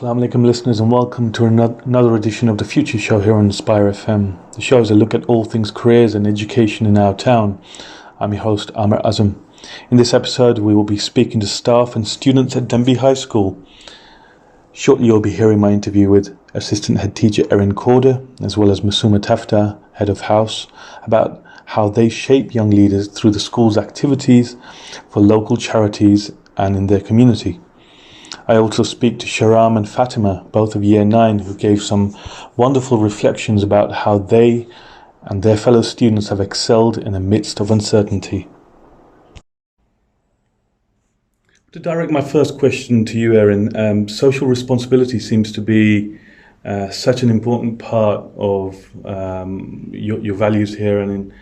Assalamu alaikum listeners, and welcome to another edition of the Future Show here on Inspire FM. The show is a look at all things careers and education in our town. I'm your host, Amr Azam. In this episode we will be speaking to staff and students at Denbigh High School. Shortly you'll be hearing my interview with Assistant Head Teacher Erin Corder as well as Masuma Tafta, Head of House, about how they shape young leaders through the school's activities for local charities and in their community. I also speak to Sharam and Fatima, both of Year 9, who gave some wonderful reflections about how they and their fellow students have excelled in the midst of uncertainty. To direct my first question to you, Erin, social responsibility seems to be such an important part of your values here and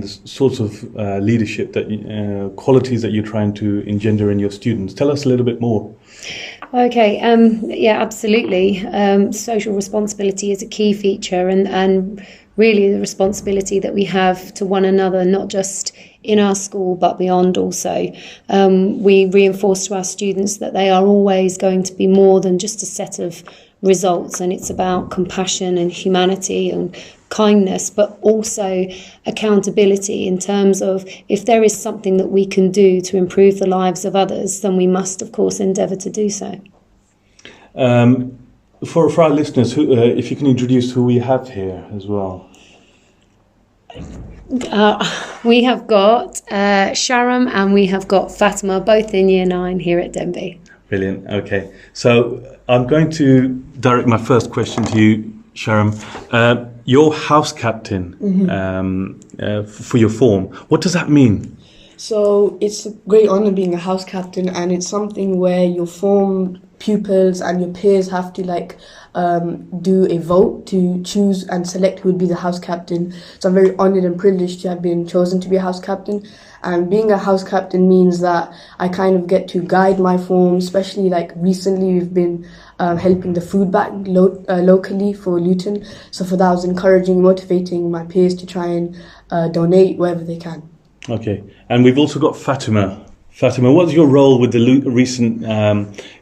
sorts of leadership that qualities that you're trying to engender in your students. Tell us a little bit more. Okay, yeah, absolutely. Social responsibility is a key feature and really the responsibility that we have to one another, not just in our school but beyond also. We reinforce to our students that they are always going to be more than just a set of results, and it's about compassion and humanity and kindness, but also accountability in terms of if there is something that we can do to improve the lives of others, then we must of course endeavour to do so. For our listeners, if you can introduce who we have here as well. We have got Sharam and we have got Fatima, both in Year 9 here at Denbigh. Brilliant. Okay, so I'm going to direct my first question to you, Sharam. You're house captain for your form. What does that mean? So it's a great honour being a house captain, and it's something where your form pupils and your peers have to do a vote to choose and select who would be the house captain. So I'm very honoured and privileged to have been chosen to be a house captain. And being a house captain means that I kind of get to guide my form, especially recently we've been helping the food bank locally for Luton. So for that I was encouraging, motivating my peers to try and donate wherever they can. Okay, and we've also got Fatima. Fatima, what's your role with the recent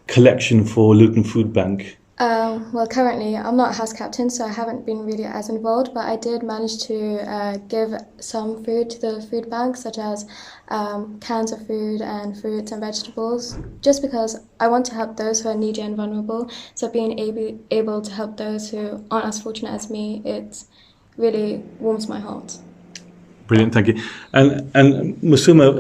collection for Luton Food Bank? Well, currently I'm not a house captain, so I haven't been really as involved, but I did manage to give some food to the food bank, such as cans of food and fruits and vegetables, just because I want to help those who are needy and vulnerable. So being able to help those who aren't as fortunate as me, it really warms my heart. Brilliant, thank you. And Masuma,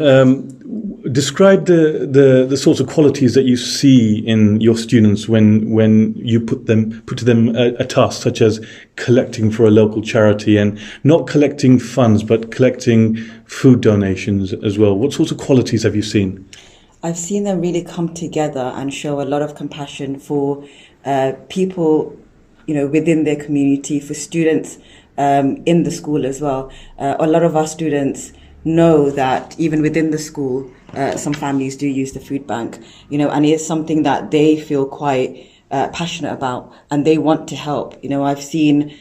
describe the sorts of qualities that you see in your students when you put to them a task such as collecting for a local charity, and not collecting funds but collecting food donations as well. What sorts of qualities have you seen? I've seen them really come together and show a lot of compassion for people, within their community, for students in the school as well. A lot of our students know that even within the school, some families do use the food bank, and it's something that they feel quite passionate about, and they want to help. I've seen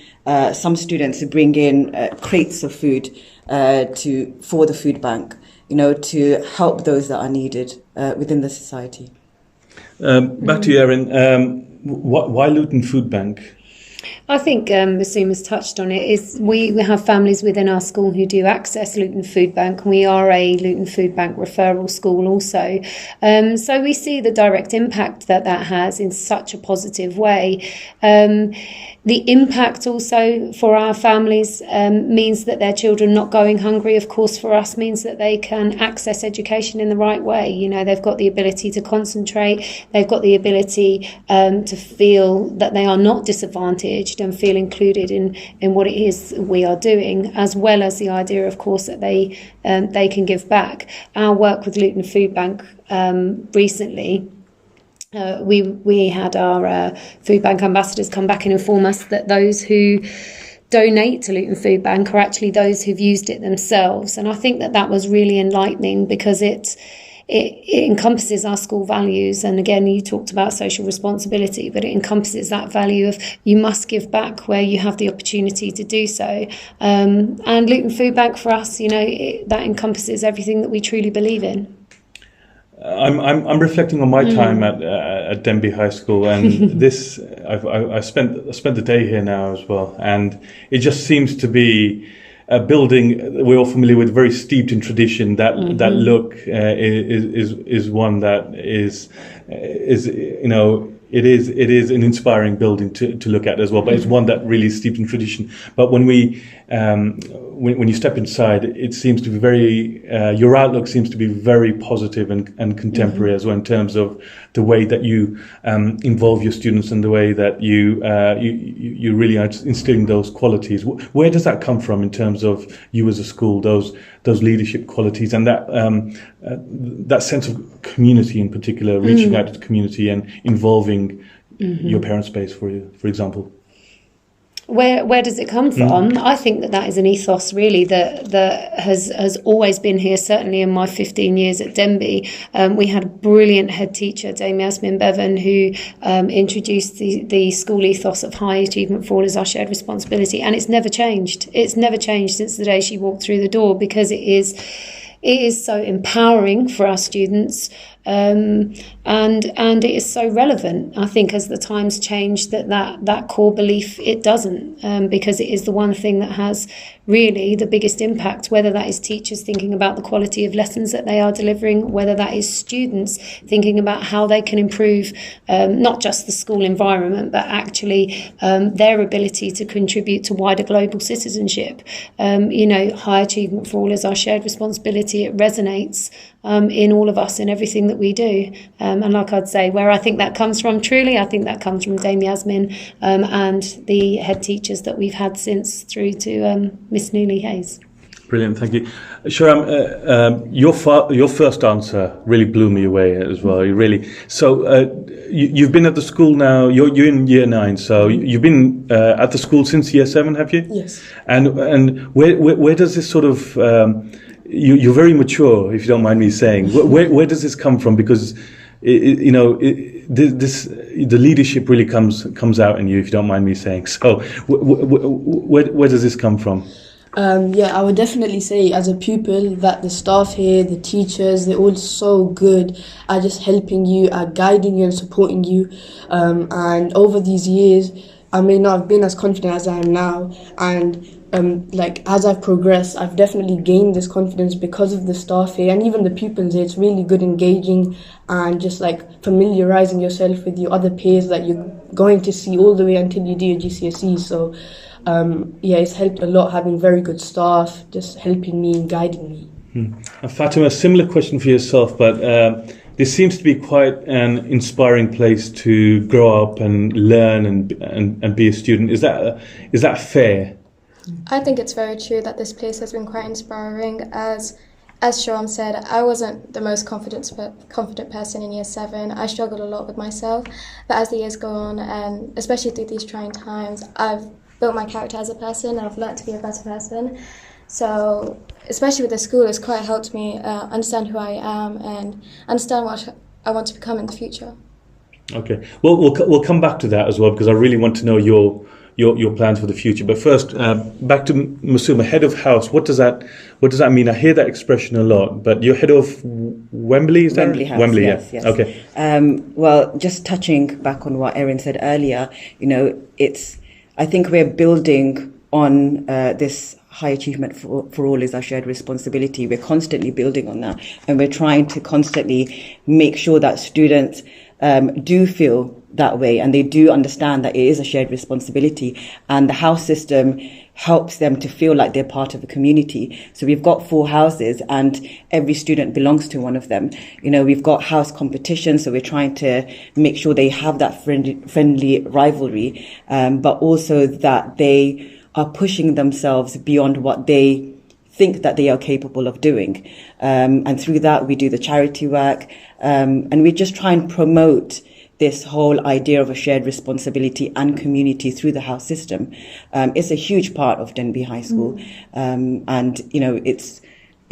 some students bring in crates of food for the food bank, to help those that are needed within the society. Back to you, Erin. Why Luton Food Bank? I think Masuma's touched on it. We have families within our school who do access Luton Food Bank. We are a Luton Food Bank referral school also. So we see the direct impact that has in such a positive way. The impact also for our families means that their children not going hungry, of course, for us means that they can access education in the right way. They've got the ability to concentrate, they've got the ability to feel that they are not disadvantaged and feel included in what it is we are doing, as well as the idea, of course, that they can give back. Our work with Luton Food Bank recently, we had our food bank ambassadors come back and inform us that those who donate to Luton Food Bank are actually those who've used it themselves, and I think that was really enlightening because it encompasses our school values. And again, you talked about social responsibility, but it encompasses that value of you must give back where you have the opportunity to do so. And Luton Food Bank for us, that encompasses everything that we truly believe in. I'm reflecting on my time at at Denbigh High School, and this I spent the day here now as well, and it just seems to be a building we're all familiar with, very steeped in tradition. That look is one that is it is an inspiring building to look at as well, but it's one that really is steeped in tradition. But when when you step inside, it seems to be very your outlook seems to be very positive and contemporary as well, in terms of the way that you involve your students and the way that you really are instilling those qualities. Where does that come from in terms of you as a school, those leadership qualities and that sense of community in particular, reaching out to the community and involving your parent space, for example? Where does it come from? I think that is an ethos really that has always been here, certainly in my 15 years at Denbigh. We had a brilliant head teacher, Dame Yasmin Bevan, who introduced the school ethos of high achievement for all is our shared responsibility, and it's never changed. It's never changed since the day she walked through the door, because it is so empowering for our students, and it is so relevant. I think as the times change, that core belief, it doesn't, because it is the one thing that has really the biggest impact, whether that is teachers thinking about the quality of lessons that they are delivering, whether that is students thinking about how they can improve not just the school environment, but actually their ability to contribute to wider global citizenship. High achievement for all is our shared responsibility. It resonates in all of us, in everything that we do. And like I'd say, where I think that comes from, truly, I think that comes from Dame Yasmin and the head teachers that we've had since, through to Miss Newley Hayes. Brilliant, thank you. Sharam, your first answer really blew me away as well. You've been at the school now. You're in year 9, so you've been at the school since year 7, have you? Yes. And where does this sort of you're very mature, if you don't mind me saying. Where does this come from? Because the leadership really comes out in you, if you don't mind me saying. So where does this come from? I would definitely say as a pupil that the staff here, the teachers, they're all so good at just helping you, at guiding you and supporting you. And over these years, I may not have been as confident as I am now. And as I've progressed, I've definitely gained this confidence because of the staff here and even the pupils here. It's really good engaging and just familiarising yourself with your other peers that you're going to see all the way until you do your GCSE. So it's helped a lot having very good staff, just helping me and guiding me. And Fatima, a similar question for yourself, but this seems to be quite an inspiring place to grow up and learn and be a student. Is that fair? I think it's very true that this place has been quite inspiring. As Sharam said, I wasn't the most confident person in year 7. I struggled a lot with myself, but as the years go on, and especially through these trying times, I've built my character as a person and I've learned to be a better person. So especially with the school, it's quite helped me understand who I am and understand what I want to become in the future. Okay, well we'll come back to that as well, because I really want to know your plans for the future. But first, back to Masuma, head of house. What does that mean? I hear that expression a lot, but you're head of Wembley, is that Wembley House, Wembley, yes. Okay. Well, just touching back on what Erin said earlier, I think we're building on this high achievement for all is our shared responsibility. We're constantly building on that, and we're trying to constantly make sure that students do feel that way and they do understand that it is a shared responsibility, and the house system helps them to feel like they're part of a community. So we've got 4 houses and every student belongs to one of them. We've got house competitions, so we're trying to make sure they have that friendly rivalry, but also that they are pushing themselves beyond what they think that they are capable of doing. And through that, we do the charity work, and we just try and promote this whole idea of a shared responsibility and community through the house system. It's a huge part of Denbigh High School, and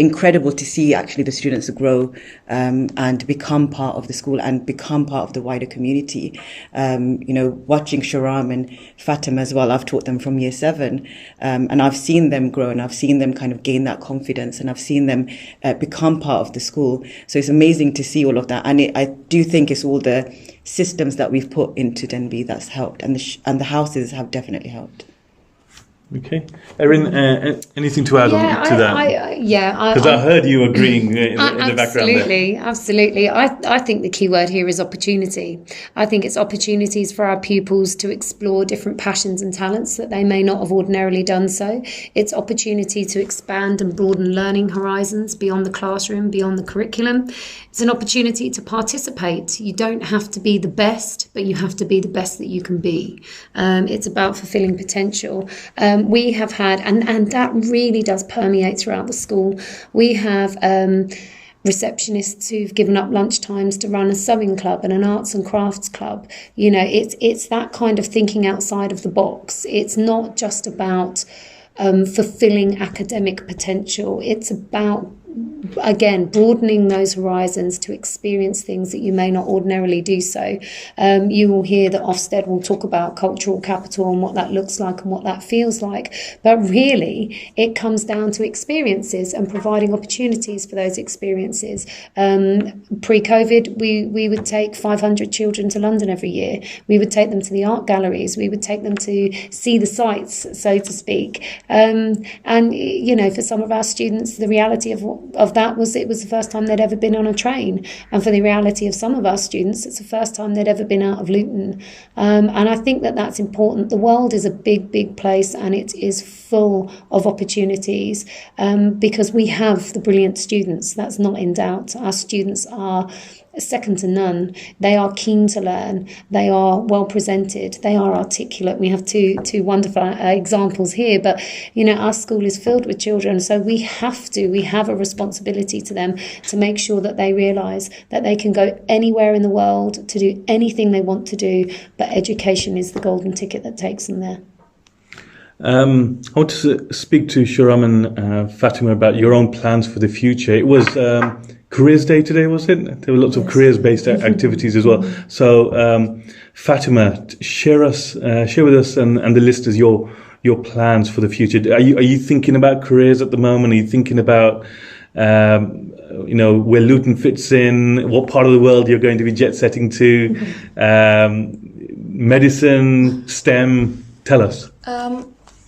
incredible to see actually the students grow and become part of the school and become part of the wider community. Watching Sharam and Fatima as well, I've taught them from year 7, and I've seen them grow, and I've seen them kind of gain that confidence, and I've seen them become part of the school. So it's amazing to see all of that, and I do think it's all the systems that we've put into Denbigh that's helped, and the houses have definitely helped. Okay, Erin, anything to add on to that? Because I heard you agreeing in the background there. Absolutely. I think the key word here is opportunity. I think it's opportunities for our pupils to explore different passions and talents that they may not have ordinarily done so. It's opportunity to expand and broaden learning horizons beyond the classroom, beyond the curriculum. It's an opportunity to participate. You don't have to be the best, but you have to be the best that you can be. It's about fulfilling potential. We have had, and that really does permeate throughout the school, we have receptionists who've given up lunch times to run a sewing club and an arts and crafts club. It's that kind of thinking outside of the box. It's not just about fulfilling academic potential. It's about, again, broadening those horizons to experience things that you may not ordinarily do so. You will hear that Ofsted will talk about cultural capital and what that looks like and what that feels like. But really, it comes down to experiences and providing opportunities for those experiences. Pre-COVID, we would take 500 children to London every year. We would take them to the art galleries. We would take them to see the sights, so to speak. And for some of our students, the reality of that was it was the first time they'd ever been on a train, and for the reality of some of our students it's the first time they'd ever been out of Luton, and I think that that's important. The world is a big place, and it is full of opportunities, because we have the brilliant students. That's not in doubt. Our students are second to none. They are keen to learn. They are well presented. They are articulate. We have two wonderful examples here, but our school is filled with children, so we have a responsibility to them to make sure that they realise that they can go anywhere in the world to do anything they want to do, but education is the golden ticket that takes them there. I want to speak to Sharam and Fatima about your own plans for the future. It was Careers Day today, was it? There were lots of careers-based activities as well. So, Fatima, share with us and the listeners your plans for the future. Are you thinking about careers at the moment? Are you thinking about where Luton fits in? What part of the world you're going to be jet setting to? Medicine, STEM. Tell us.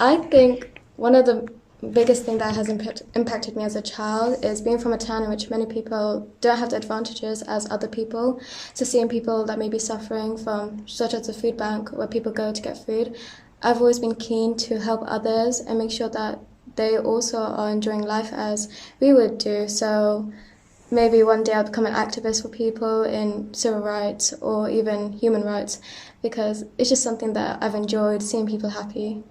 I think one of the biggest thing that has impacted me as a child is being from a town in which many people don't have the advantages as other people. So seeing people that may be suffering from, such as the food bank where people go to get food, I've always been keen to help others and make sure that they also are enjoying life as we would do. So maybe one day I'll become an activist for people in civil rights or even human rights, because it's just something that I've enjoyed, seeing people happy.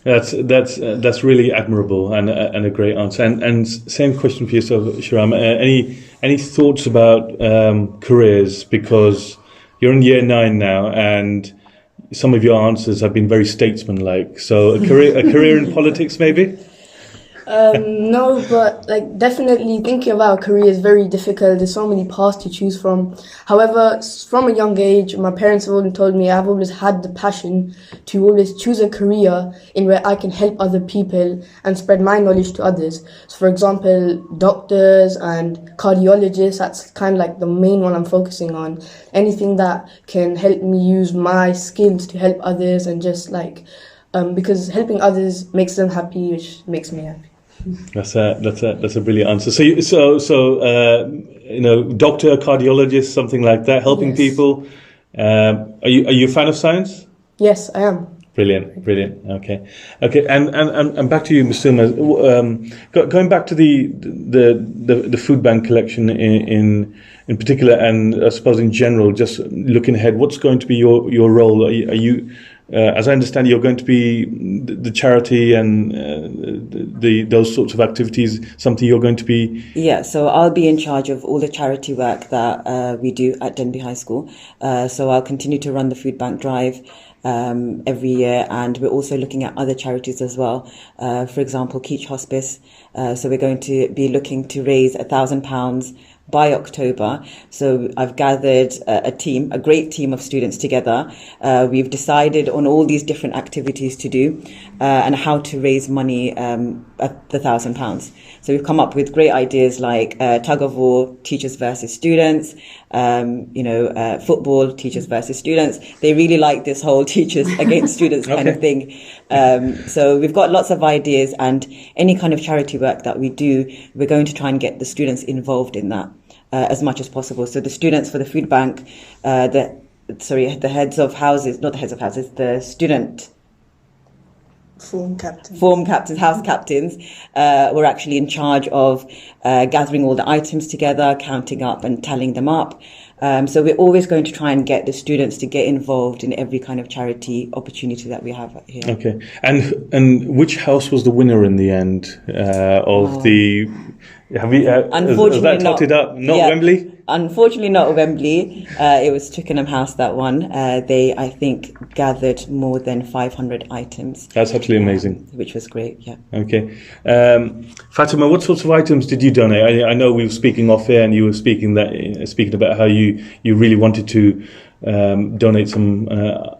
That's really admirable and a great answer. And same question for yourself, Sharam. Any thoughts about careers, because you're in year 9 now, and some of your answers have been very statesman-like. So a career in politics, maybe? No, but definitely thinking about a career is very difficult. There's so many paths to choose from. However, from a young age, my parents have always told me I've always had the passion to always choose a career in where I can help other people and spread my knowledge to others. So, for example, doctors and cardiologists, that's kind of like the main one I'm focusing on. Anything that can help me use my skills to help others, and just because helping others makes them happy, which makes me happy. That's a brilliant answer. So doctor, cardiologist, something like that, helping people. Are you a fan of science? Yes, I am. Brilliant. Okay, and back to you, Ms. Silma. Going back to the food bank collection in particular, and I suppose in general, just looking ahead, what's going to be your role? Are you as I understand, you're going to be the charity and those sorts of activities, something you're going to be... Yeah, so I'll be in charge of all the charity work that we do at Denbigh High School. So I'll continue to run the food bank drive every year, and we're also looking at other charities as well. For example, Keach Hospice. So we're going to be looking to raise £1,000 by October. So I've gathered a great team of students together. We've decided on all these different activities to do and how to raise money at the £1,000. So we've come up with great ideas like tug of war, teachers versus students, football, teachers versus students. They really like this whole teachers against students kind of thing. So we've got lots of ideas, and any kind of charity work that we do, we're going to try and get the students involved in that as much as possible. So the students for the food bank, the heads of houses, not the heads of houses, the student Form captains, house captains, were actually in charge of gathering all the items together, counting up and tallying them up. So we're always going to try and get the students to get involved in every kind of charity opportunity that we have here. Okay. And which house was the winner in the end of the... Have you, unfortunately, that totted up? Not Wembley? Unfortunately, not Wembley. It was Twickenham House that won. They, I think, gathered more than 500 items. That's absolutely amazing. Which was great, yeah. Okay. Fatima, what sorts of items did you donate? I know we were speaking off air, and you were speaking about how you really wanted to donate some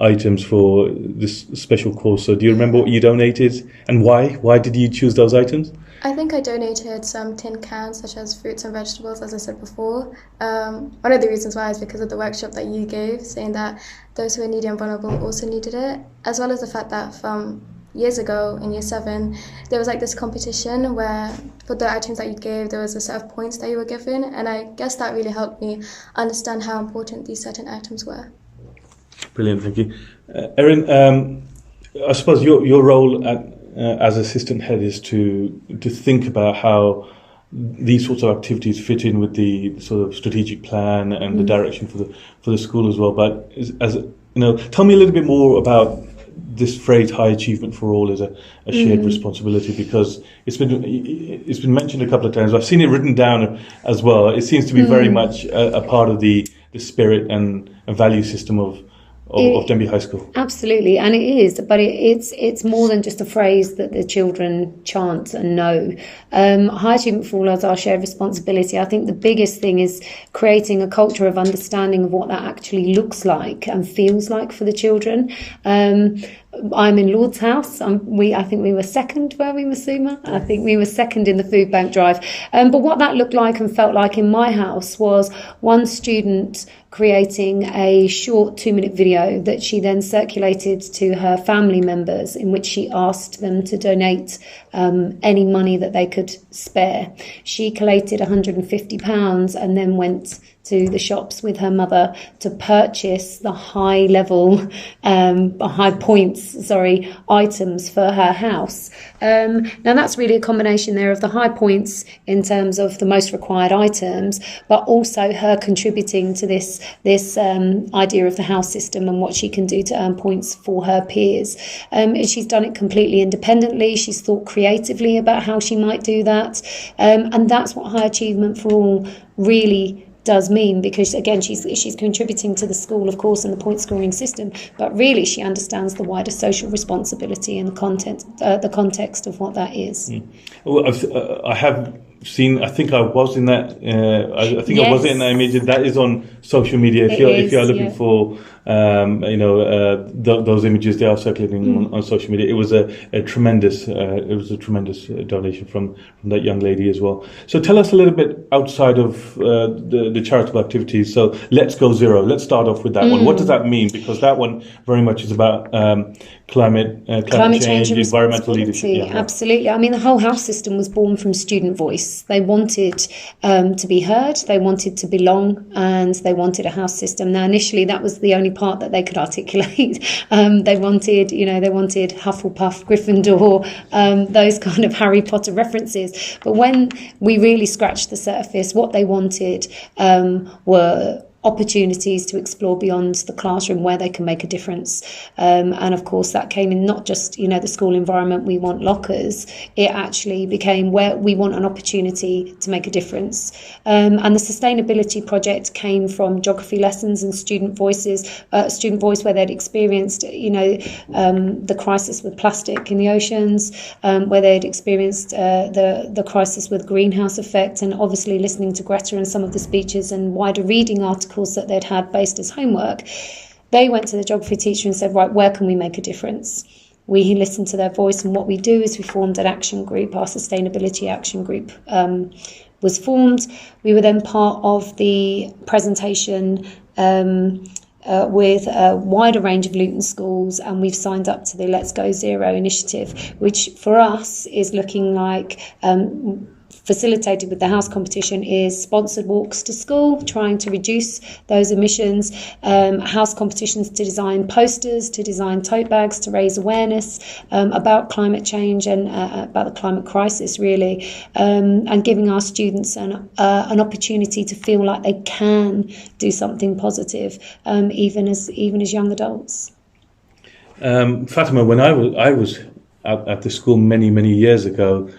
items for this special cause. So do you remember what you donated and why? Why did you choose those items? I think I donated some tin cans, such as fruits and vegetables, as I said before. One of the reasons why is because of the workshop that you gave, saying that those who are needy and vulnerable also needed it, as well as the fact that from years ago in year 7, there was like this competition where for the items that you gave, there was a set of points that you were given, and I guess that really helped me understand how important these certain items were. Brilliant, thank you. Erin, I suppose your role as assistant head is to think about how these sorts of activities fit in with the sort of strategic plan and the direction for the school as well. But as you know, tell me a little bit more about this phrase "high achievement for all" as a shared responsibility, because it's been mentioned a couple of times. I've seen it written down as well. It seems to be very much a part of the spirit and a value system of Denbigh High School. Absolutely, and it is, but it's more than just a phrase that the children chant and know. High achievement for all is our shared responsibility. I think the biggest thing is creating a culture of understanding of what that actually looks like and feels like for the children. I'm in Lord's house. I think we were second, were we, Masuma? I think we were second in the food bank drive. But what that looked like and felt like in my house was one student creating a short 2-minute video that she then circulated to her family members, in which she asked them to donate any money that they could spare. She collated £150 and then went to the shops with her mother to purchase the high points items for her house. Now that's really a combination there of the high points in terms of the most required items, but also her contributing to this idea of the house system and what she can do to earn points for her peers. She's done it completely independently. She's thought creatively about how she might do that, and that's what high achievement for all really does mean, because again she's contributing to the school, of course, and the point scoring system, but really she understands the wider social responsibility and the context of what that is. Well, I have seen. I think I was in that. I think I was in that image. That is on social media. If you're looking for those images, they are circulating on social media. It was a tremendous donation from that young lady as well. So tell us a little bit outside of the charitable activities. So Let's Go Zero. Let's start off with that one. What does that mean? Because that one very much is about climate change, environmental leadership. Yeah. Absolutely. I mean, the whole house system was born from student voice. They wanted to be heard, they wanted to belong, and they wanted a house system. Now, initially, that was the only part that they could articulate. They wanted Hufflepuff, Gryffindor, those kind of Harry Potter references. But when we really scratched the surface, what they wanted were opportunities to explore beyond the classroom where they can make a difference. And of course that came in not just, the school environment, we want lockers. It actually became where we want an opportunity to make a difference. And the sustainability project came from geography lessons and student voice where they'd experienced, the crisis with plastic in the oceans, where they'd experienced the crisis with greenhouse effect, and obviously listening to Greta and some of the speeches and wider reading articles that they'd had based as homework. They went to the geography teacher and said, right, where can we make a difference? We listened to their voice, and what we do is we formed an action group. Our sustainability action group was formed. We were then part of the presentation with a wider range of Luton schools, and we've signed up to the Let's Go Zero initiative, which for us is looking like facilitated with the house competition is sponsored walks to school, trying to reduce those emissions, house competitions to design posters, to design tote bags, to raise awareness about climate change and about the climate crisis, really, and giving our students an opportunity to feel like they can do something positive, even as young adults. Fatima, when I was at the school many years ago,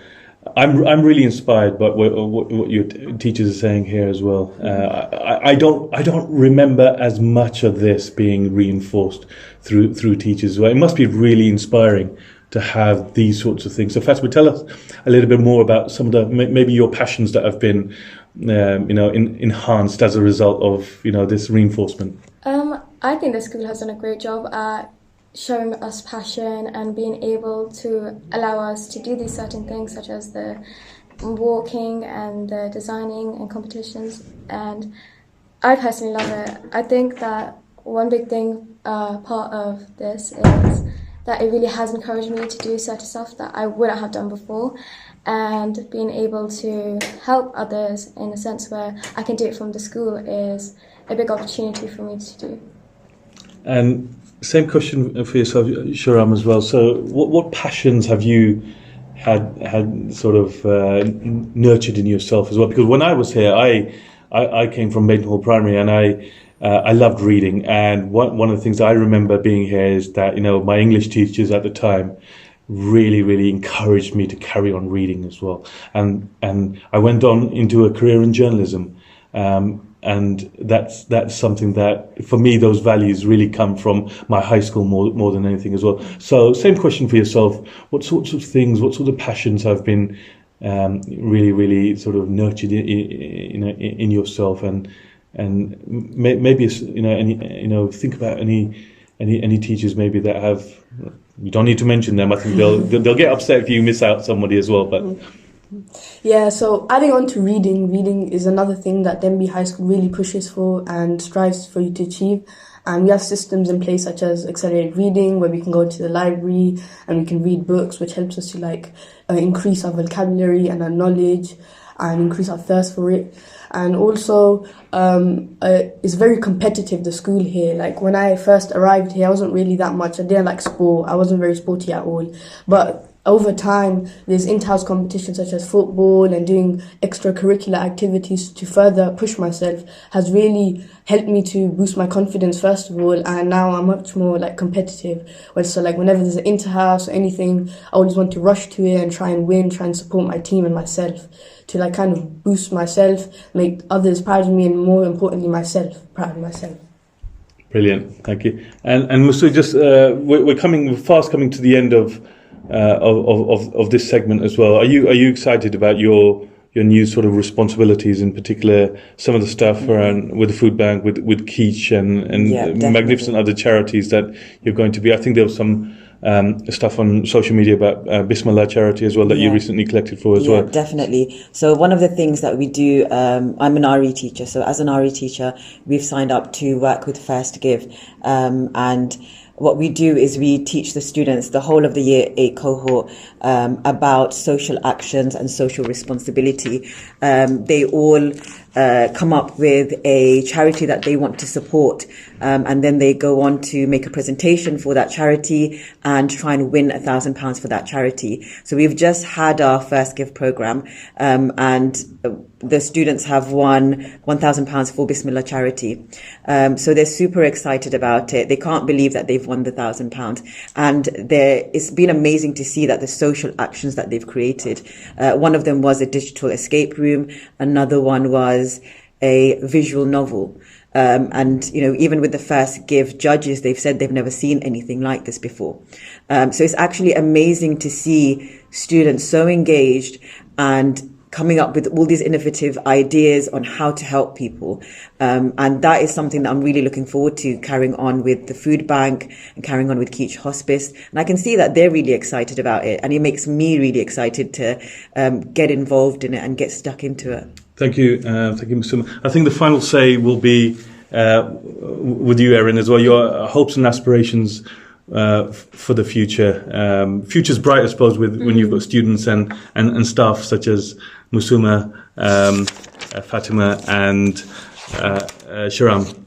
I'm really inspired by what your teachers are saying here as well. I don't remember as much of this being reinforced through teachers. Well, it must be really inspiring to have these sorts of things. So Fatima, tell us a little bit more about some of the maybe your passions that have been enhanced as a result of this reinforcement. I think the school has done a great job at showing us passion and being able to allow us to do these certain things, such as the walking and the designing and competitions, and I personally love it. I think that one big thing part of this is that it really has encouraged me to do certain stuff that I wouldn't have done before, and being able to help others in a sense where I can do it from the school is a big opportunity for me to do. And same question for yourself, Shahram, as well. So what passions have you had sort of nurtured in yourself as well? Because when I was here, I came from Maidenhall Primary, and I loved reading. And one of the things I remember being here is that my English teachers at the time really encouraged me to carry on reading as well. And I went on into a career in journalism. And that's something that, for me, those values really come from my high school more than anything as well. So same question for yourself. What sorts of things, what sort of passions have been really sort of nurtured in yourself, and maybe think about any teachers maybe that have. You don't need to mention them. I think they'll get upset if you miss out somebody as well. But yeah, so adding on to reading is another thing that Denbigh High School really pushes for and strives for you to achieve. And we have systems in place such as accelerated reading, where we can go to the library and we can read books, which helps us to increase our vocabulary and our knowledge and increase our thirst for it. And also, it's very competitive, the school here. Like when I first arrived here, I wasn't really that much. I didn't like sport. I wasn't very sporty at all. But over time, there's inter-house competitions such as football and doing extracurricular activities to further push myself has really helped me to boost my confidence, first of all, and now I'm much more competitive. So whenever there's an inter-house or anything, I always want to rush to it and try and win, try and support my team and myself to kind of boost myself, make others proud of me, and more importantly, myself proud of myself. Brilliant, thank you. And Musu, just we're fast coming to the end of this segment as well. Are you excited about your new sort of responsibilities, in particular some of the stuff around with the food bank, with Keach and magnificent other charities that you're going to be? I think there was some stuff on social media about Bismillah charity as well that you recently collected for as well. Yeah, definitely. So one of the things that we do, I'm an RE teacher. So as an RE teacher, we've signed up to work with First Give, and what we do is we teach the students, the whole of the Year 8 cohort, about social actions and social responsibility. They all come up with a charity that they want to support, and then they go on to make a presentation for that charity and try and win £1,000 for that charity. So we've just had our first gift program, and the students have won £1,000 for Bismillah charity. So they're super excited about it. They can't believe that they've won the £1,000, and it's been amazing to see that the social actions that they've created. One of them was a digital escape room. Another one was a visual novel. And, even with the first give judges, they've said they've never seen anything like this before. So it's actually amazing to see students so engaged and coming up with all these innovative ideas on how to help people. And that is something that I'm really looking forward to carrying on with the food bank and carrying on with Keach Hospice. And I can see that they're really excited about it. And it makes me really excited to get involved in it and get stuck into it. Thank you, Mr. I think the final say will be with you, Erin, as well. Your hopes and aspirations for the future. Future's bright, I suppose, when you've got students and staff such as Musuma, Fatima, and Sharam.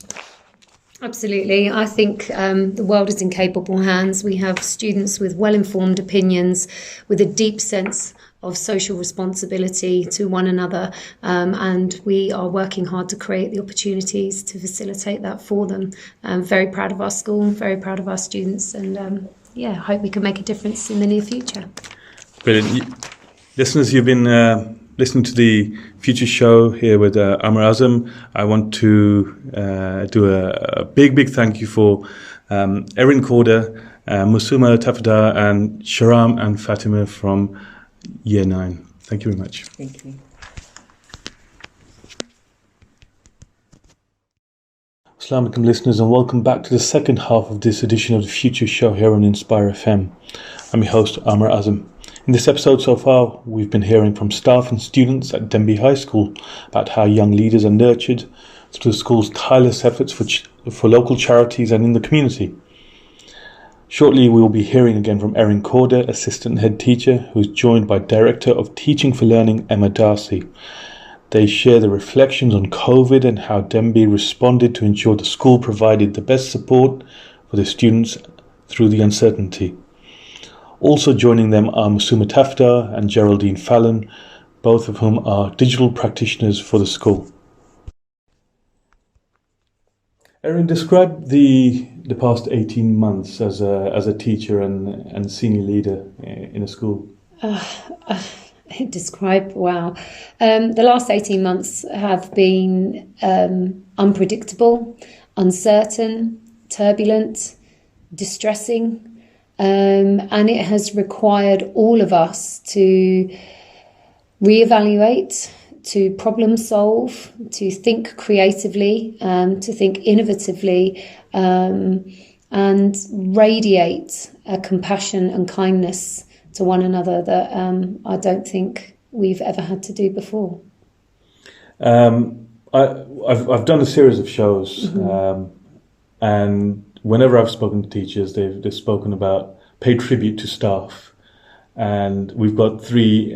Absolutely. I think the world is in capable hands. We have students with well-informed opinions, with a deep sense of social responsibility to one another, and we are working hard to create the opportunities to facilitate that for them. I'm very proud of our school, very proud of our students, and I hope we can make a difference in the near future. Brilliant. Listeners, you've been listening to the Future Show here with Amr Azam. I want to do a big thank you for Erin Corder, Musuma Tafada, and Sharam and Fatima from Year 9. Thank you very much. Thank you. Assalamu alaikum, listeners, and welcome back to the second half of this edition of the Future Show here on Inspire FM. I'm your host, Amr Azam. In this episode so far, we've been hearing from staff and students at Denbigh High School about how young leaders are nurtured through the school's tireless efforts for local charities and in the community. Shortly, we will be hearing again from Erin Corder, Assistant Head Teacher, who is joined by Director of Teaching for Learning, Emma Darcy. They share the reflections on COVID and how Denbigh responded to ensure the school provided the best support for the students through the uncertainty. Also joining them are Musuma Tafda and Geraldine Fallon, both of whom are digital practitioners for the school. Erin, describe the past 18 months as a teacher and senior leader in a school. Wow. The last 18 months have been unpredictable, uncertain, turbulent, distressing, and it has required all of us to reevaluate, to problem solve, to think creatively, to think innovatively, and radiate a compassion and kindness to one another that I don't think we've ever had to do before. I've done a series of shows, and whenever I've spoken to teachers, they've spoken about pay tribute to staff. And we've got 3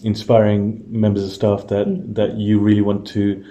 inspiring members of staff that you really want to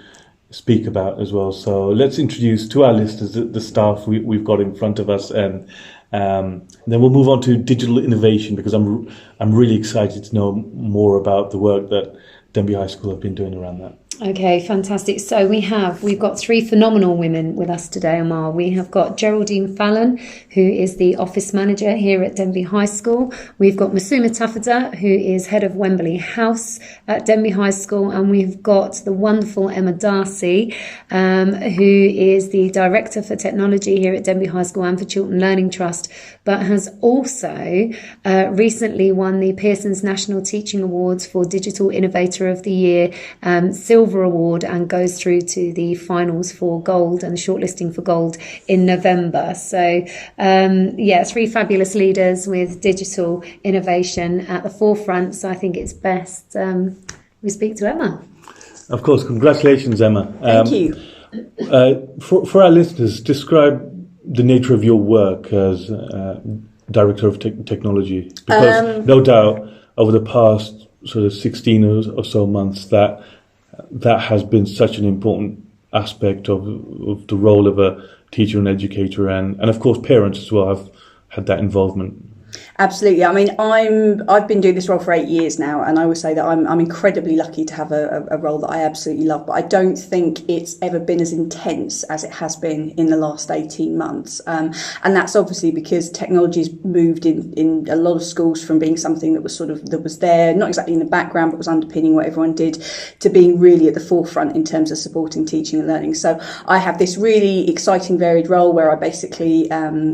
speak about as well. So let's introduce to our listeners the staff we've got in front of us, and then we'll move on to digital innovation, because I'm really excited to know more about the work that Denbigh High School have been doing around that. Okay, fantastic. So we've got 3 phenomenal women with us today, Amar. We have got Geraldine Fallon, who is the office manager here at Denbigh High School. We've got Musuma Tafada, who is head of Wembley House at Denbigh High School. And we've got the wonderful Emma Darcy, who is the director for technology here at Denbigh High School and for Chiltern Learning Trust, but has also recently won the Pearson's National Teaching Awards for Digital Innovator of the Year, Silver Award, and goes through to the finals for gold and shortlisting for gold in November. So 3 fabulous leaders with digital innovation at the forefront. So I think it's best we speak to Emma. Of course, congratulations, Emma. Thank you. For our listeners, describe the nature of your work as Director of Technology, because no doubt over the past sort of 16 or so months that that has been such an important aspect of the role of a teacher and educator, and of course parents as well have had that involvement. Absolutely. I mean, I've been doing this role for 8 years now, and I would say that I'm incredibly lucky to have a role that I absolutely love. But I don't think it's ever been as intense as it has been in the last 18 months, and that's obviously because technology's moved in a lot of schools from being something that was there, not exactly in the background, but was underpinning what everyone did, to being really at the forefront in terms of supporting teaching and learning. So I have this really exciting, varied role where I basically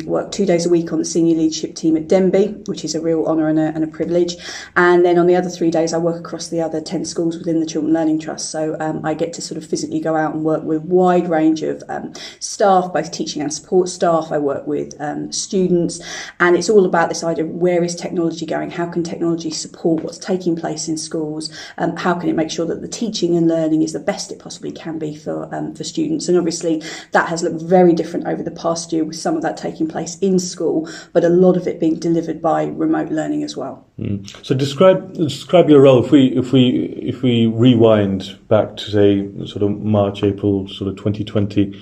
work 2 days a week on the senior leadership team at Denbigh, which is a real honour and a privilege. And then on the other 3 days, I work across the other 10 schools within the Children Learning Trust. So I get to sort of physically go out and work with a wide range of staff, both teaching and support staff. I work with students, and it's all about this idea of where is technology going? How can technology support what's taking place in schools? How can it make sure that the teaching and learning is the best it possibly can be for students? And obviously that has looked very different over the past year, with some of that taking place in school, but a lot of it being delivered by remote learning as well. So describe your role. If we rewind back to say sort of March, April, sort of 2020,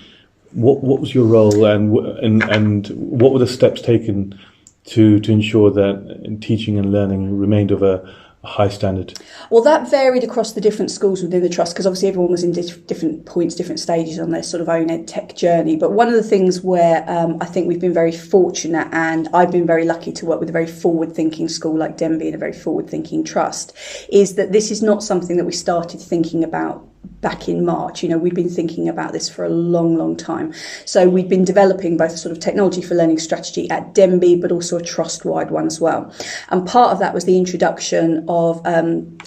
what was your role, and what were the steps taken to ensure that teaching and learning remained of a high standard? Well, that varied across the different schools within the trust, because obviously everyone was in different points, different stages on their sort of own ed tech journey. But one of the things where I think we've been very fortunate, and I've been very lucky to work with a very forward-thinking school like Denbigh and a very forward-thinking trust, is that this is not something that we started thinking about back in March. We've been thinking about this for a long, long time. So we've been developing both a sort of technology for learning strategy at Denbigh, but also a trust-wide one as well. And part of that was the introduction of,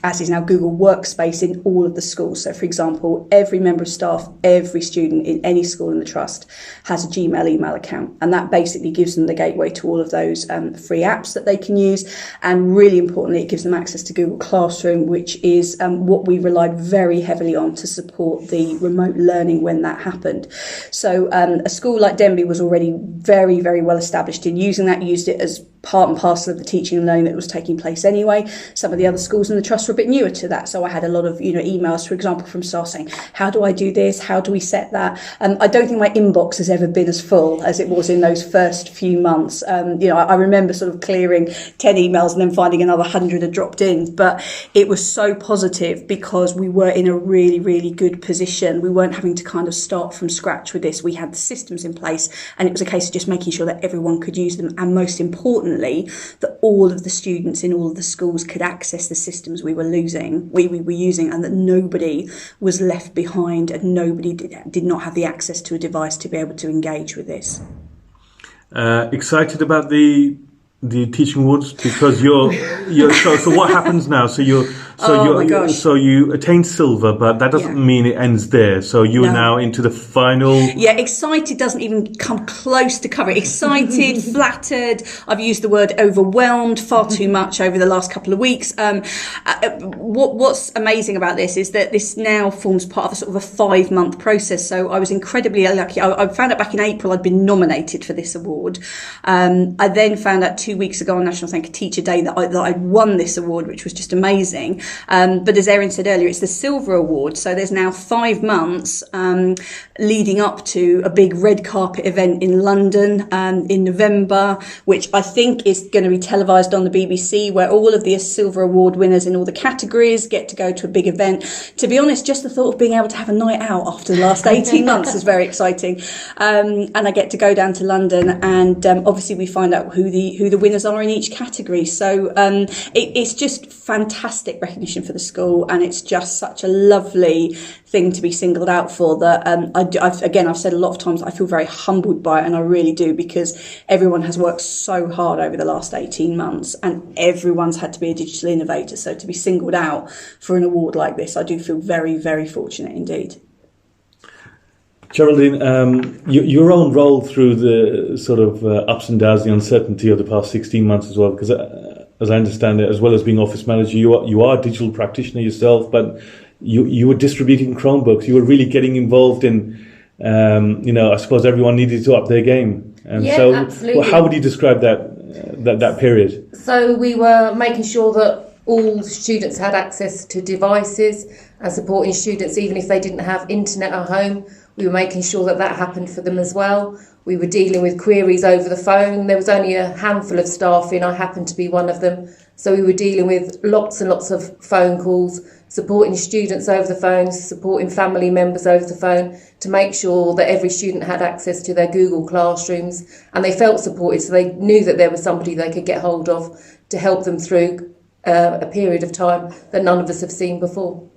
as is now, Google Workspace in all of the schools. So, for example, every member of staff, every student in any school in the trust has a Gmail email account. And that basically gives them the gateway to all of those free apps that they can use. And really importantly, it gives them access to Google Classroom, which is what we relied very heavily on to support the remote learning when that happened. So a school like Denbigh was already very, very well established in using that, used it as part and parcel of the teaching and learning that was taking place anyway. Some of the other schools in the trust were a bit newer to that. So I had a lot of, emails, for example, from staff saying, how do I do this? How do we set that? I don't think my inbox has ever been as full as it was in those first few months. I remember sort of clearing 10 emails and then finding another 100 had dropped in. But it was so positive because we were in a really, really good position. We weren't having to kind of start from scratch with this. We had the systems in place, and it was a case of just making sure that everyone could use them, and most importantly, that all of the students in all of the schools could access the systems we were using, and that nobody was left behind, and nobody did not have the access to a device to be able to engage with this. Excited about the teaching awards, because you're so what happens now? So you attained silver, but that doesn't mean it ends there. So you are now into the final. Yeah, excited doesn't even come close to covering. Excited, flattered. I've used the word overwhelmed far too much over the last couple of weeks. What's amazing about this is that this now forms part of a sort of a 5-month process. So I was incredibly lucky. I found out back in April I'd been nominated for this award. I then found out 2 weeks ago on National Thank You Teacher Day that I'd won this award, which was just amazing. But as Erin said earlier, it's the Silver Award. So there's now 5 months leading up to a big red carpet event in London in November, which I think is going to be televised on the BBC, where all of the Silver Award winners in all the categories get to go to a big event. To be honest, just the thought of being able to have a night out after the last 18 months is very exciting. And I get to go down to London, and obviously we find out who the winners are in each category. So it's just fantastic recognition for the school, and it's just such a lovely thing to be singled out for that I've said a lot of times I feel very humbled by it, and I really do, because everyone has worked so hard over the last 18 months and everyone's had to be a digital innovator. So to be singled out for an award like this, I do feel very, very fortunate indeed. Geraldine, your own role through the sort of ups and downs, the uncertainty of the past 16 months as well, because as I understand it, as well as being office manager, you are a digital practitioner yourself, but you were distributing Chromebooks. You were really getting involved in, I suppose everyone needed to up their game. And absolutely. How would you describe that period? So we were making sure that all students had access to devices, and supporting students even if they didn't have internet at home. We were making sure that that happened for them as well. We were dealing with queries over the phone. There was only a handful of staff in. I happened to be one of them. So we were dealing with lots and lots of phone calls, supporting students over the phone, supporting family members over the phone to make sure that every student had access to their Google Classrooms and they felt supported, so they knew that there was somebody they could get hold of to help them through a period of time that none of us have seen before.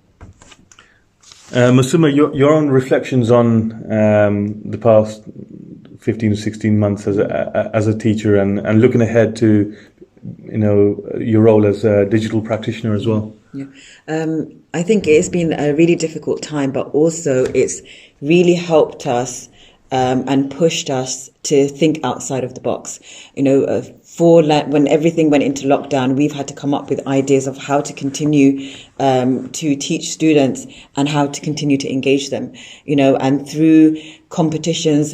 Masuma, your own reflections on the past 15 to 16 months as a teacher and looking ahead to, your role as a digital practitioner as well. Yeah. I think it's been a really difficult time, but also it's really helped us and pushed us to think outside of the box. When everything went into lockdown, we've had to come up with ideas of how to continue to teach students and how to continue to engage them, and through competitions,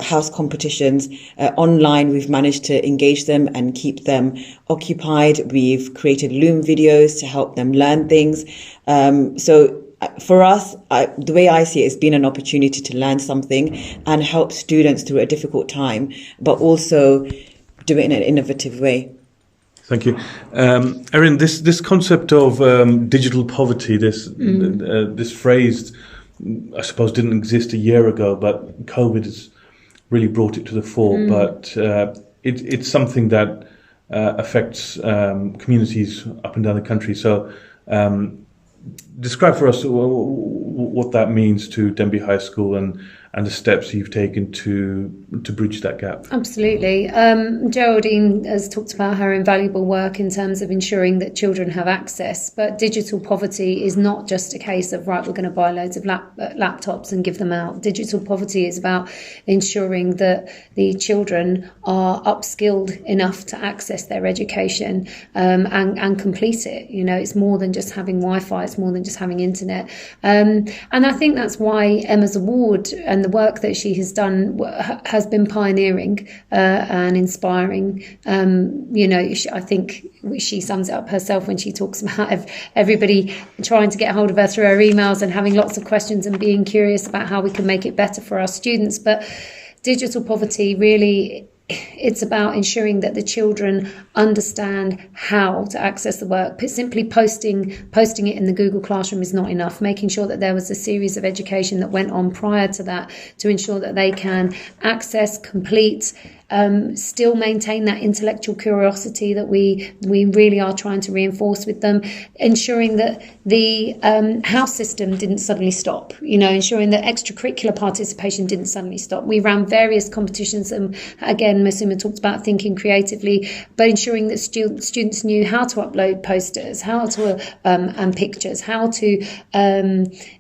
house competitions, online, we've managed to engage them and keep them occupied. We've created Loom videos to help them learn things. So for us, the way I see it, it's been an opportunity to learn something and help students through a difficult time, but also do it in an innovative way. Thank you. Erin, this concept of digital poverty, this phrase, I suppose, didn't exist a year ago, but COVID has really brought it to the fore. But it's something that affects communities up and down the country. So describe for us what that means to Denbigh High School and the steps you've taken to bridge that gap. Absolutely. Geraldine has talked about her invaluable work in terms of ensuring that children have access, but digital poverty is not just a case of, right, we're going to buy loads of laptops and give them out. Digital poverty is about ensuring that the children are upskilled enough to access their education and complete it. It's more than just having Wi-Fi, it's more than just having internet. And I think that's why Emma's Award and the work that she has done has been pioneering and inspiring. I think she sums it up herself when she talks about everybody trying to get hold of her through her emails and having lots of questions and being curious about how we can make it better for our students. But digital poverty really, it's about ensuring that the children understand how to access the work. Simply posting it in the Google Classroom is not enough. Making sure that there was a series of education that went on prior to that to ensure that they can access, complete, still maintain that intellectual curiosity that we really are trying to reinforce with them, ensuring that the house system didn't suddenly stop, ensuring that extracurricular participation didn't suddenly stop. We ran various competitions, and again, Masuma talked about thinking creatively, but ensuring that students knew how to upload posters, how to and pictures, how to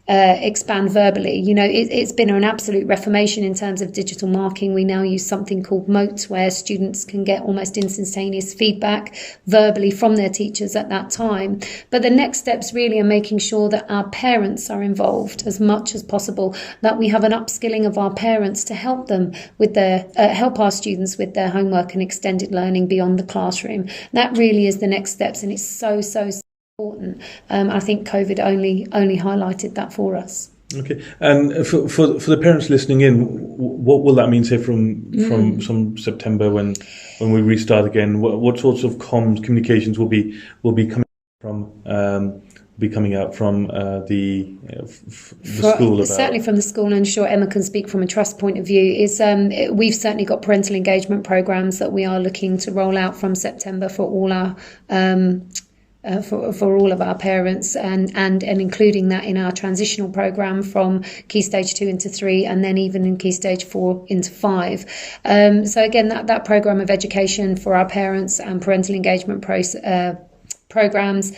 expand verbally. It's been an absolute reformation in terms of digital marking. We now use something called Motes, where students can get almost instantaneous feedback verbally from their teachers at that time. But the next steps really are making sure that our parents are involved as much as possible, that we have an upskilling of our parents to help them with their help our students with their homework and extended learning beyond the classroom. That really is the next steps, and it's so important. I think COVID only highlighted that for us. Okay, and for the parents listening in, what will that mean, say, from September when we restart again? What sorts of communications will be coming out from the school? Certainly from the school, and I'm sure Emma can speak from a trust point of view. We've certainly got parental engagement programs that we are looking to roll out from September for all our for all of our parents, and including that in our transitional programme from Key Stage 2 into 3, and then even in Key Stage 4 into 5. So again, that programme of education for our parents and parental engagement programmes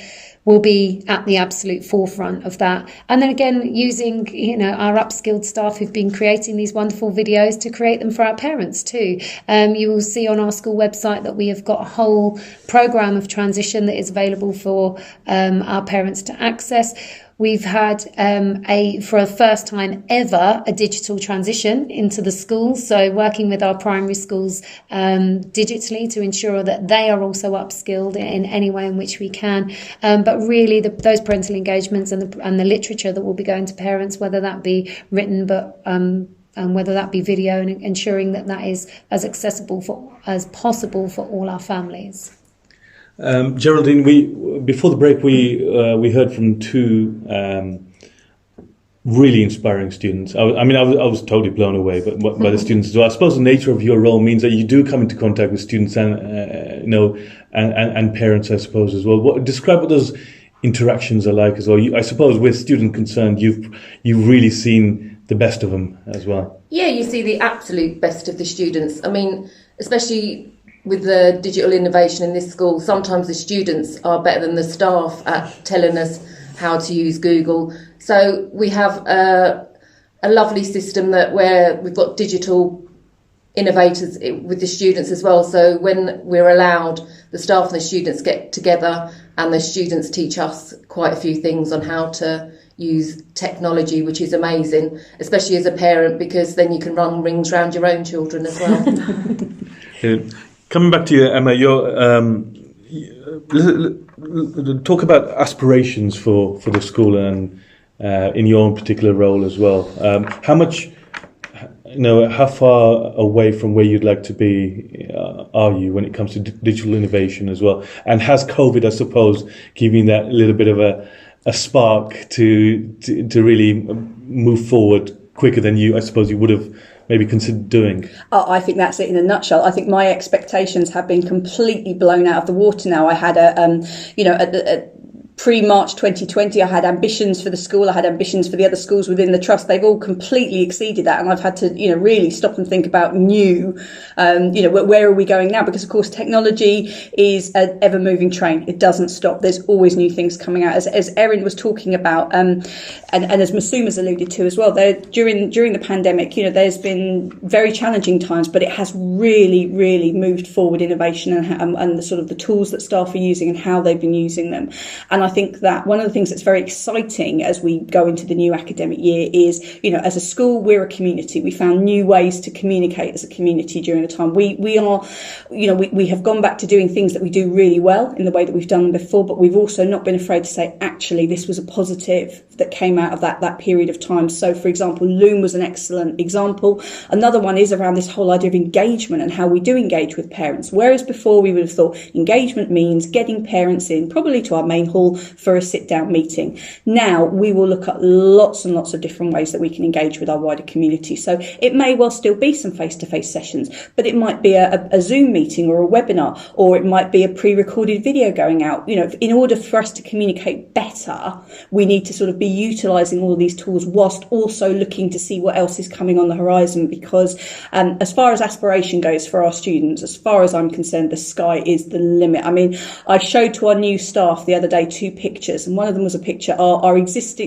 will be at the absolute forefront of that. And then again, using our upskilled staff who've been creating these wonderful videos to create them for our parents too. You will see on our school website that we have got a whole programme of transition that is available for our parents to access. We've had for the first time ever, a digital transition into the schools. So working with our primary schools digitally to ensure that they are also upskilled in any way in which we can. But really, those parental engagements and the literature that will be going to parents, whether that be written, but and whether that be video, and ensuring that is as accessible as possible for all our families. Geraldine, before the break we heard from two really inspiring students. I was totally blown away by the students as well. I suppose the nature of your role means that you do come into contact with students and and parents, I suppose, as well. Describe what those interactions are like as well. I suppose with student concerned, you've really seen the best of them as well. Yeah, you see the absolute best of the students. I mean, especially with the digital innovation in this school, sometimes the students are better than the staff at telling us how to use Google. So we have a lovely system where we've got digital innovators with the students as well. So when we're allowed, the staff and the students get together and the students teach us quite a few things on how to use technology, which is amazing, especially as a parent, because then you can run rings around your own children as well. Coming back to you, Emma, talk about aspirations for the school and in your own particular role as well. How far away from where you'd like to be are you when it comes to digital innovation as well? And has COVID, I suppose, given that a little bit of a spark to really move forward quicker than you would have maybe consider doing? I think that's it in a nutshell. I think my expectations have been completely blown out of the water now. I had pre-March 2020, I had ambitions for the school. I had ambitions for the other schools within the trust. They've all completely exceeded that. And I've had to, really stop and think about where are we going now? Because, of course, technology is an ever-moving train. It doesn't stop. There's always new things coming out. As Erin was talking about, and as Masuma's alluded to as well, during the pandemic, there's been very challenging times, but it has really, really moved forward innovation and the sort of the tools that staff are using and how they've been using them. And I think that one of the things that's very exciting as we go into the new academic year is, as a school, we're a community. We found new ways to communicate as a community during the time. We have gone back to doing things that we do really well in the way that we've done them before, but we've also not been afraid to say, actually, this was a positive that came out of that period of time. So, for example, Loom was an excellent example. Another one is around this whole idea of engagement and how we do engage with parents. Whereas before we would have thought engagement means getting parents in, probably to our main hall, for a sit-down meeting. Now we will look at lots and lots of different ways that we can engage with our wider community. So it may well still be some face-to-face sessions, but it might be a Zoom meeting or a webinar, or it might be a pre-recorded video going out. In order for us to communicate better, we need to sort of be utilising all of these tools whilst also looking to see what else is coming on the horizon, because as far as aspiration goes for our students, as far as I'm concerned, the sky is the limit. I mean, I showed to our new staff the other day two pictures, and one of them was a picture of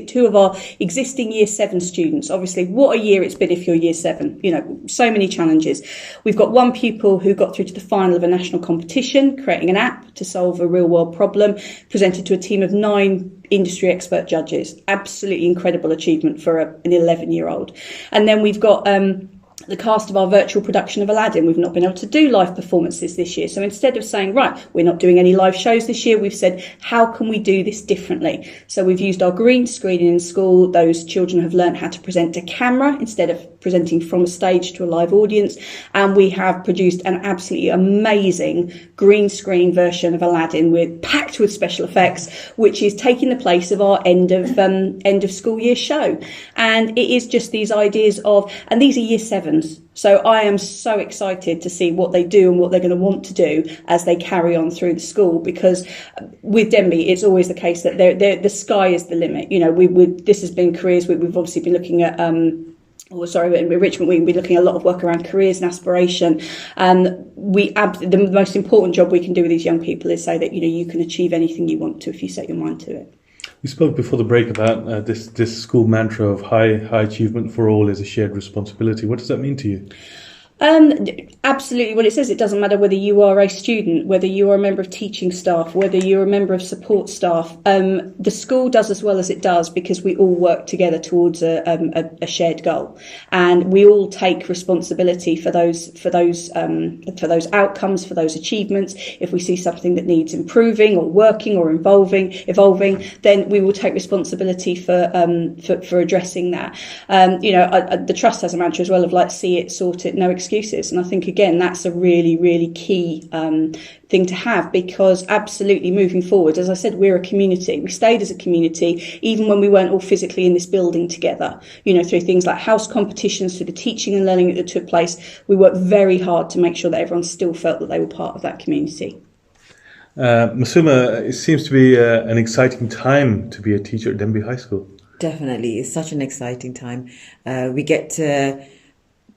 two of our existing year 7 students. Obviously, what a year it's been if you're year 7, so many challenges. We've got one pupil who got through to the final of a national competition, creating an app to solve a real world problem, presented to a team of 9 industry expert judges. Absolutely incredible achievement for an 11-year-old. And then we've got the cast of our virtual production of Aladdin. We've not been able to do live performances this year. So instead of saying, right, we're not doing any live shows this year, we've said, how can we do this differently? So we've used our green screening in school. Those children have learned how to present to camera instead of presenting from a stage to a live audience. And we have produced an absolutely amazing green screen version of Aladdin packed with special effects, which is taking the place of our end of school year show. And it is just these ideas and these are year 7s. So I am so excited to see what they do and what they're going to want to do as they carry on through the school, because with Denbigh, it's always the case that the sky is the limit. This has been careers. We've obviously been looking at in Richmond, we've been looking at a lot of work around careers and aspiration. And the most important job we can do with these young people is say that, you can achieve anything you want to if you set your mind to it. We spoke before the break about this school mantra of high achievement for all is a shared responsibility. What does that mean to you? Absolutely. Well, it says it doesn't matter whether you are a student, whether you are a member of teaching staff, whether you're a member of support staff. The school does as well as it does because we all work together towards a shared goal, and we all take responsibility for those outcomes, for those achievements. If we see something that needs improving or working or evolving, then we will take responsibility for addressing that. The trust has a mantra as well of like, see it, sort it, no excuses. And I think, again, that's a really, really key thing to have, because absolutely moving forward, as I said, we're a community. We stayed as a community even when we weren't all physically in this building together, through things like house competitions, through the teaching and learning that took place. We worked very hard to make sure that everyone still felt that they were part of that community. Masuma, it seems to be an exciting time to be a teacher at Denbigh High School. Definitely. It's such an exciting time. We get to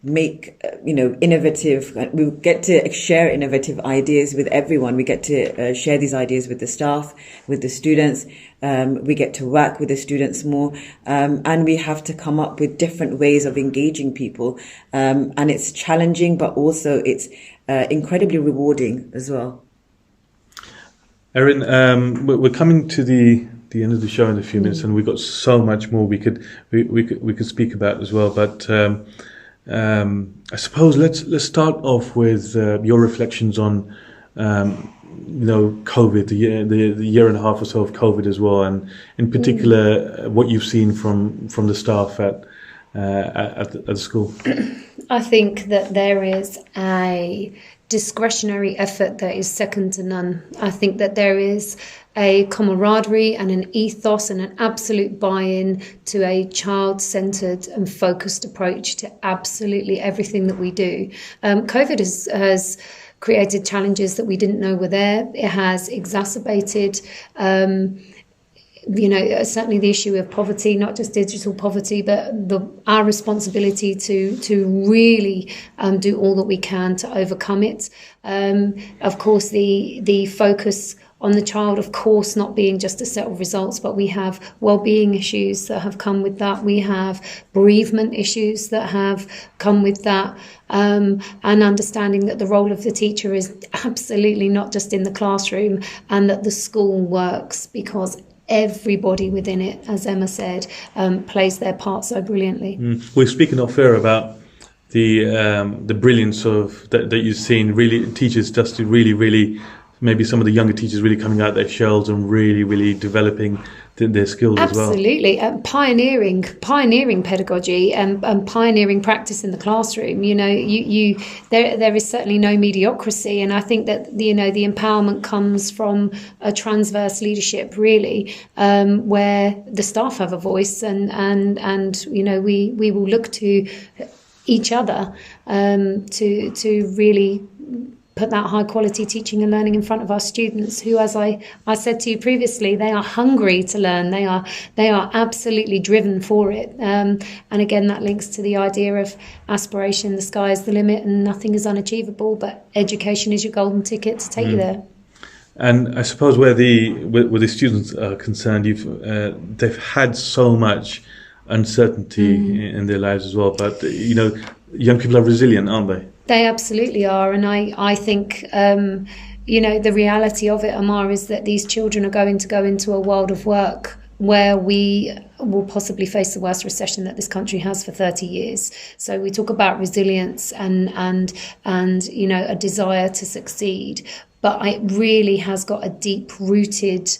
make innovative, we get to share innovative ideas with everyone. We get to share these ideas with the staff, with the students. We get to work with the students more, and we have to come up with different ways of engaging people, and it's challenging, but also it's incredibly rewarding as well. Erin, we're coming to the end of the show in a few minutes, and we've got so much more we could speak about as well, but I suppose let's start off with your reflections on COVID, the year and a half or so of COVID as well, and in particular what you've seen from the staff at the school. I think that there is a discretionary effort that is second to none. I think that there is a camaraderie and an ethos and an absolute buy-in to a child-centred and focused approach to absolutely everything that we do. COVID has created challenges that we didn't know were there. It has exacerbated certainly the issue of poverty, not just digital poverty, but our responsibility to really do all that we can to overcome it. Of course, the focus on the child, of course, not being just a set of results, but we have well-being issues that have come with that. We have bereavement issues that have come with that, and understanding that the role of the teacher is absolutely not just in the classroom, and that the school works because everybody within it, as Emma said, plays their part so brilliantly. We're speaking off air about the brilliance of that you've seen. Really, teachers just really, maybe some of the younger teachers really coming out their shells and really developing their skills as well. Absolutely, pioneering pedagogy and pioneering practice in the classroom. There is certainly no mediocrity, and I think that the empowerment comes from a transverse leadership, really, where the staff have a voice, and we will look to each other to really put that high quality teaching and learning in front of our students, who, as I said to you previously, they are hungry to learn. They are absolutely driven for it. And again, that links to the idea of aspiration. The sky is the limit and nothing is unachievable, but education is your golden ticket to take you there. And I suppose where the students are concerned, they've had so much uncertainty in their lives as well. But young people are resilient, aren't they? They absolutely are, and I think the reality of it, Amar, is that these children are going to go into a world of work where we will possibly face the worst recession that this country has for 30 years. So we talk about resilience and a desire to succeed, but it really has got a deep-rooted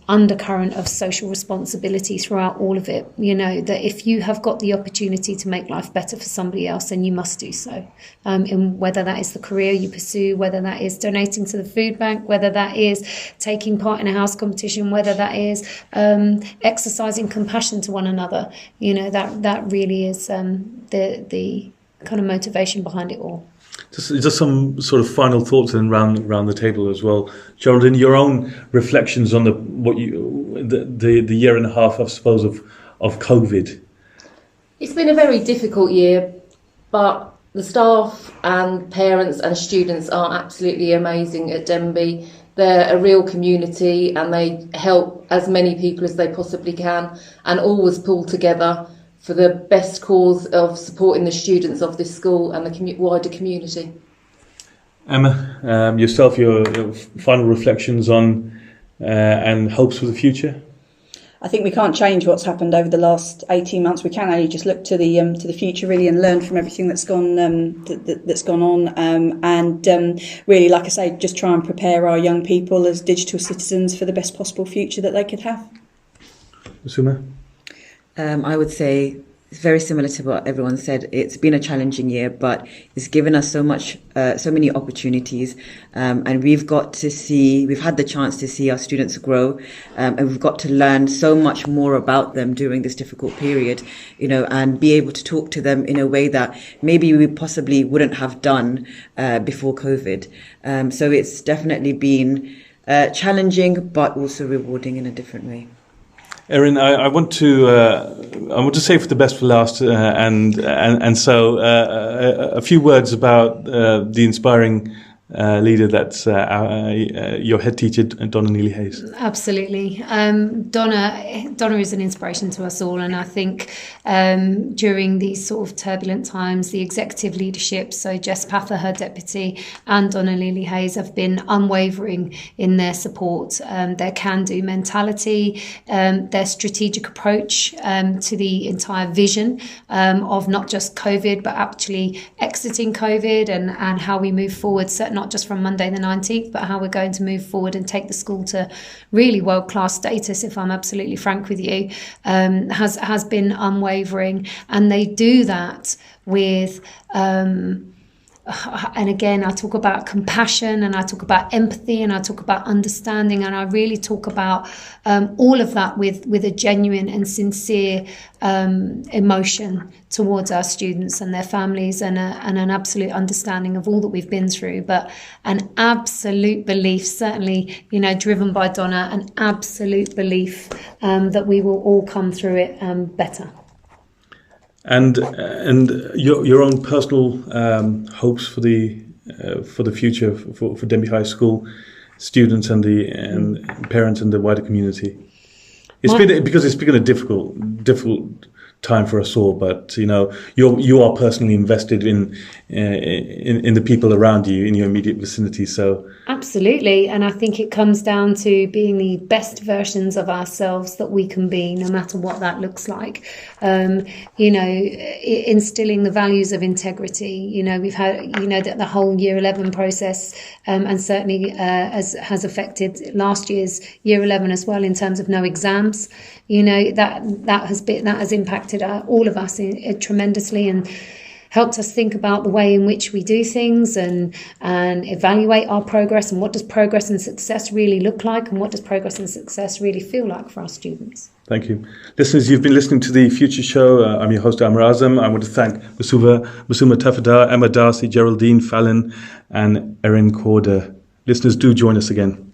undercurrent of social responsibility throughout all of it. That if you have got the opportunity to make life better for somebody else, then you must do so. And whether that is the career you pursue, whether that is donating to the food bank, whether that is taking part in a house competition, whether that is exercising compassion to one another, that really is the kind of motivation behind it all. Just some sort of final thoughts then around the table as well, Geraldine. Your own reflections on the year and a half, I suppose, of COVID. It's been a very difficult year, but the staff and parents and students are absolutely amazing at Denbigh. They're a real community and they help as many people as they possibly can, and always pull together for the best cause of supporting the students of this school and the wider community. Emma, yourself, your final reflections on and hopes for the future? I think we can't change what's happened over the last 18 months. We can only just look to the future, really, and learn from everything that's gone on. And really, like I say, just try and prepare our young people as digital citizens for the best possible future that they could have. Basuma? I would say it's very similar to what everyone said. It's been a challenging year, but it's given us so many opportunities, and we've had the chance to see our students grow, and we've got to learn so much more about them during this difficult period, and be able to talk to them in a way that maybe we possibly wouldn't have done before COVID. So it's definitely been challenging, but also rewarding in a different way. Erin, I want to save the best for last, and so a few words about the inspiring leader that's your head teacher, Donna Neely-Hayes. Absolutely. Donna is an inspiration to us all, and I think during these sort of turbulent times, the executive leadership, so Jess Pather, her deputy, and Donna Neely-Hayes have been unwavering in their support, their can-do mentality, their strategic approach to the entire vision of not just COVID, but actually exiting COVID and how we move forward, not just from Monday the 19th, but how we're going to move forward and take the school to really world-class status, if I'm absolutely frank with you, has been unwavering. And they do that with... and again, I talk about compassion, and I talk about empathy, and I talk about understanding, and I really talk about all of that with a genuine and sincere emotion towards our students and their families, and an absolute understanding of all that we've been through, but an absolute belief, certainly, driven by Donna, an absolute belief that we will all come through it better. And your own personal hopes for the future for Denbigh High School students and the parents and the wider community. It's been a difficult time for us all, but you are personally invested in the people around you in your immediate vicinity. So absolutely, and I think it comes down to being the best versions of ourselves that we can be, no matter what that looks like. Instilling the values of integrity. We've had the whole Year 11 process, and certainly has affected last year's Year 11 as well in terms of no exams. That has impacted all of us tremendously, and helped us think about the way in which we do things and evaluate our progress, and what does progress and success really look like, and what does progress and success really feel like for our students. Thank you. Listeners, you've been listening to The Future Show. I'm your host, Amar Azam. I want to thank Basuma Tafadar, Emma Darcy, Geraldine Fallon, and Erin Corder. Listeners, do join us again.